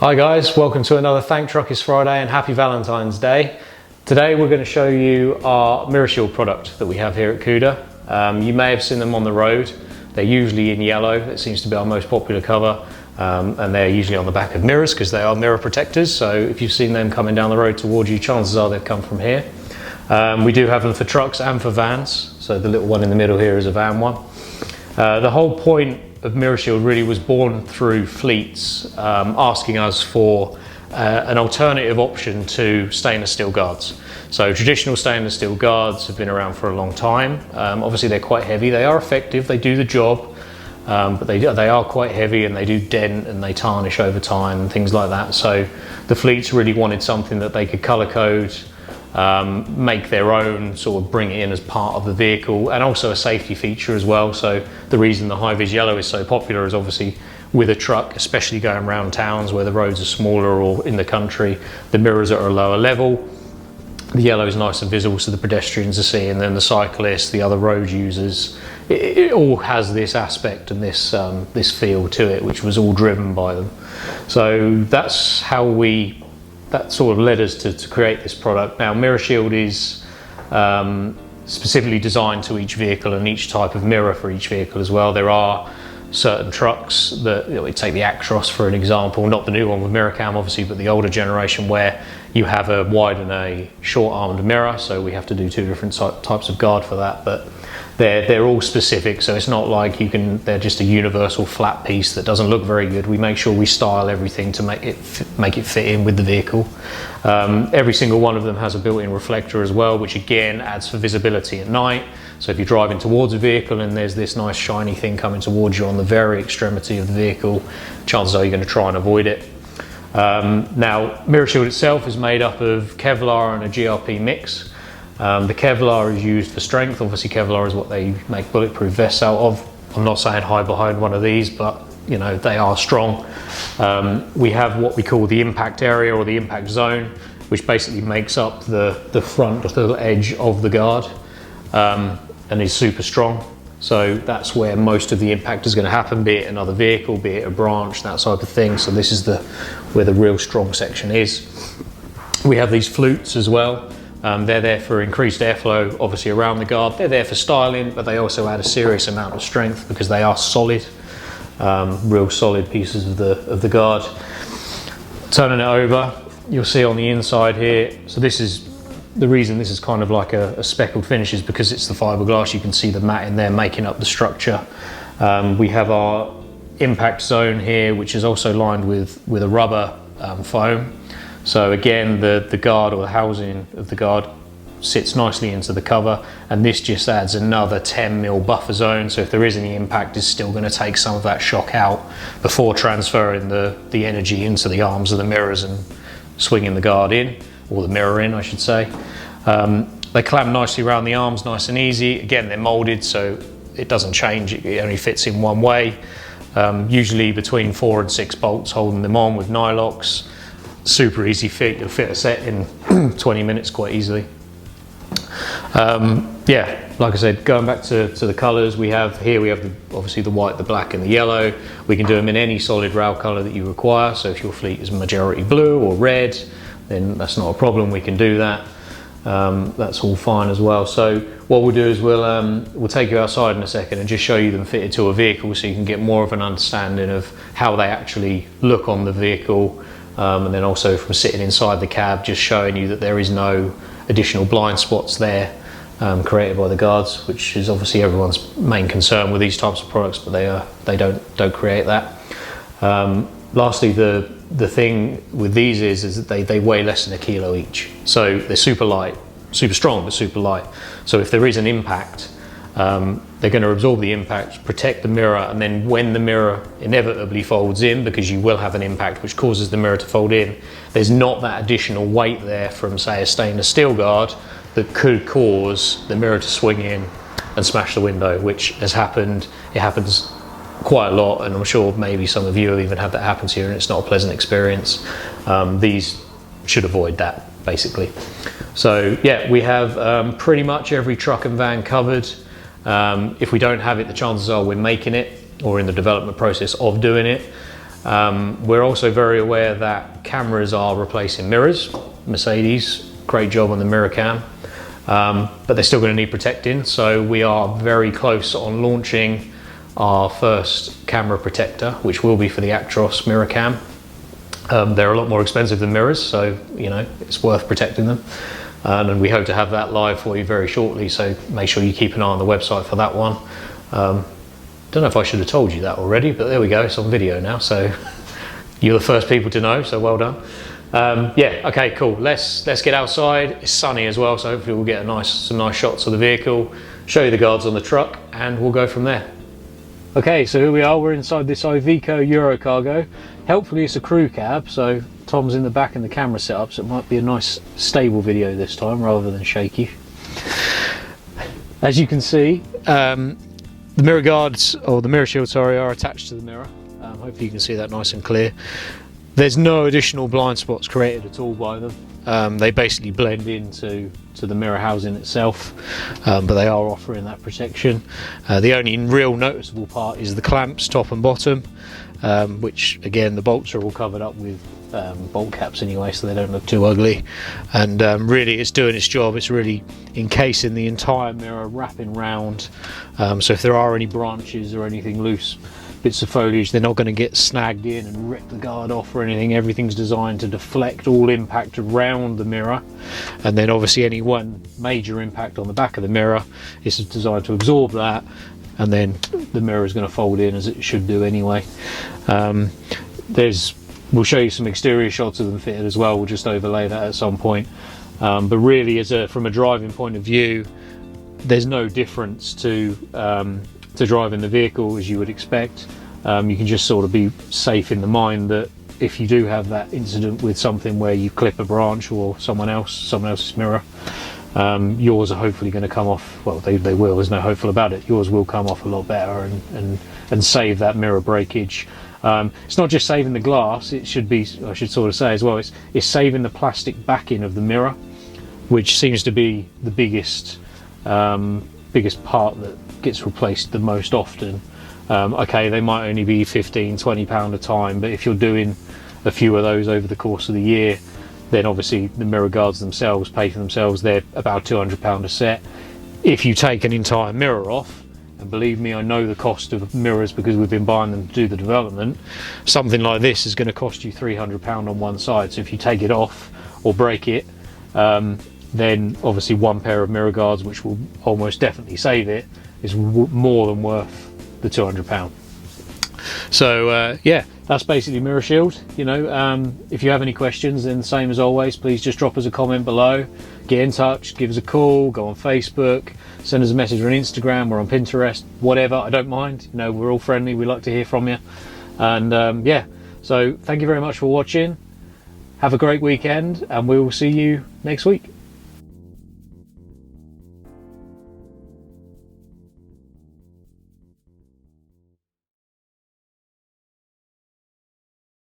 Hi guys, welcome to another Thank Truck Is Friday and happy Valentine's Day. Today we're going to show you our MirrorShield product that we have here at Kuda. You may have seen them on the road. They're usually in yellow. It seems to be our most popular colour, and they're usually on the back of mirrors because they are mirror protectors. So if you've seen them coming down the road towards you, chances are they've come from here. We do have them for trucks and for vans. So the little one in the middle here is a van one. The whole point of MirrorShield really was born through fleets asking us for an alternative option to stainless steel guards. So traditional stainless steel guards have been around for a long time. Obviously they're quite heavy, they are effective, they do the job, but they are quite heavy and they do dent and they tarnish over time and things like that. So the fleets really wanted something that they could colour code, make their own, sort of bring it in as part of the vehicle, and also a safety feature as well. So the reason the high-vis yellow is so popular is obviously with a truck, especially going around towns where the roads are smaller or in the country, the mirrors are at a lower level. The yellow is nice and visible so the pedestrians are seeing, and then the cyclists, the other road users, it all has this aspect and this feel to it, which was all driven by them. So that's how that sort of led us to create this product. Now MirrorShield is specifically designed to each vehicle and each type of mirror for each vehicle as well. There are certain trucks that, we take the Actros for an example, not the new one with mirror cam obviously, but the older generation where you have a wide and a short armed mirror, so we have to do two different types of guard for that, but they're all specific, so it's not like they're just a universal flat piece that doesn't look very good. We make sure we style everything to make it fit in with the vehicle. Every single one of them has a built-in reflector as well, which again adds for visibility at night. So if you're driving towards a vehicle and there's this nice shiny thing coming towards you on the very extremity of the vehicle, chances are you're going to try and avoid it. Now MirrorShield itself is made up of Kevlar and a GRP mix. The Kevlar is used for strength. Obviously Kevlar is what they make bulletproof vests out of. I'm not saying hide behind one of these, but you know, they are strong. We have what we call the impact area or the impact zone, which basically makes up the front, the edge of the guard, and is super strong. So that's where most of the impact is going to happen, be it another vehicle, be it a branch, that type of thing. So this is where the real strong section is. We have these flutes as well. They're there for increased airflow, obviously around the guard. They're there for styling, but they also add a serious amount of strength because they are solid, real solid pieces of the guard. Turning it over, you'll see on the inside here, so this is the reason this is kind of like a speckled finish is because it's the fiberglass. You can see the mat in there making up the structure. We have our impact zone here, which is also lined with a rubber foam. So again, the guard or the housing of the guard sits nicely into the cover, and this just adds another 10 mil buffer zone. So if there is any impact, it's still going to take some of that shock out before transferring the energy into the arms of the mirrors and swinging the guard in, or the mirror in, I should say. They clamp nicely around the arms, nice and easy. Again, they're moulded, so it doesn't change. It only fits in one way. Usually between 4 and 6 bolts holding them on with nylocks. Super easy fit. You'll fit a set in 20 minutes quite easily. Yeah, like I said, going back to the colours, we have obviously the white, the black and the yellow. We can do them in any solid rail colour that you require. So if your fleet is majority blue or red, then that's not a problem, we can do that. That's all fine as well. So what we'll do is we'll take you outside in a second and just show you them fitted to a vehicle so you can get more of an understanding of how they actually look on the vehicle, and then also from sitting inside the cab, just showing you that there is no additional blind spots there created by the guards, which is obviously everyone's main concern with these types of products, but they don't create that. Lastly, the thing with these is that they weigh less than 1 kilo each. So they're super light, super strong, but super light. So if there is an impact, they're going to absorb the impact, protect the mirror, and then when the mirror inevitably folds in, because you will have an impact which causes the mirror to fold in, there's not that additional weight there from, say, a stainless steel guard that could cause the mirror to swing in and smash the window, which has happened. It happens quite a lot, and I'm sure maybe some of you have even had that happen to you and it's not a pleasant experience. These should avoid that, basically. So yeah, we have pretty much every truck and van covered. If we don't have it, the chances are we're making it or in the development process of doing it. We're also very aware that cameras are replacing mirrors. Mercedes, great job on the mirror cam, but they're still going to need protecting. So we are very close on launching our first camera protector, which will be for the Actros mirror cam. They're a lot more expensive than mirrors, so it's worth protecting them. And we hope to have that live for you very shortly, so make sure you keep an eye on the website for that one. Don't know if I should have told you that already, but there we go, it's on video now, so you're the first people to know, so well done. Yeah, okay, cool. Let's get outside. It's sunny as well, so hopefully we'll get some nice shots of the vehicle, show you the guards on the truck, and we'll go from there. Okay, so here we are, we're inside this Iveco Eurocargo. Helpfully it's a crew cab, so Tom's in the back and the camera set up, so it might be a nice stable video this time rather than shaky. As you can see, the mirror guards, or the mirror shield, sorry, are attached to the mirror. Hopefully you can see that nice and clear. There's no additional blind spots created at all by them. They basically blend into the mirror housing itself, but they are offering that protection. The only real noticeable part is the clamps, top and bottom, which again the bolts are all covered up with bolt caps anyway, so they don't look too ugly. And really it's doing its job. It's really encasing the entire mirror, wrapping round, so if there are any branches or anything loose, bits of foliage, they're not going to get snagged in and rip the guard off or anything. Everything's designed to deflect all impact around the mirror, and then obviously any one major impact on the back of the mirror is designed to absorb that, and then the mirror is going to fold in as it should do anyway. We'll show you some exterior shots of them fitted as well. We'll just overlay that at some point, but really from a driving point of view, there's no difference to driving the vehicle as you would expect. You can just sort of be safe in the mind that if you do have that incident with something where you clip a branch or someone else's mirror, yours are hopefully going to come off, well, they will, there's no hopeful about it, yours will come off a lot better and save that mirror breakage. It's not just saving the glass, it should be, I should sort of say as well, it's saving the plastic backing of the mirror, which seems to be the biggest part that gets replaced the most often. Okay, they might only be £15–20 a time, but if you're doing a few of those over the course of the year, then obviously the mirror guards themselves pay for themselves. They're about £200 a set. If you take an entire mirror off, and believe me, I know the cost of mirrors because we've been buying them to do the development, something like this is going to cost you £300 on one side. So if you take it off or break it, then obviously one pair of mirror guards, which will almost definitely save it, is more than worth the £200. So yeah, that's basically MirrorShield. If you have any questions, then same as always, please just drop us a comment below, get in touch, give us a call, go on Facebook, send us a message on Instagram or on Pinterest, whatever, I don't mind. We're all friendly, we like to hear from you. And yeah, so thank you very much for watching. Have a great weekend, and we will see you next week.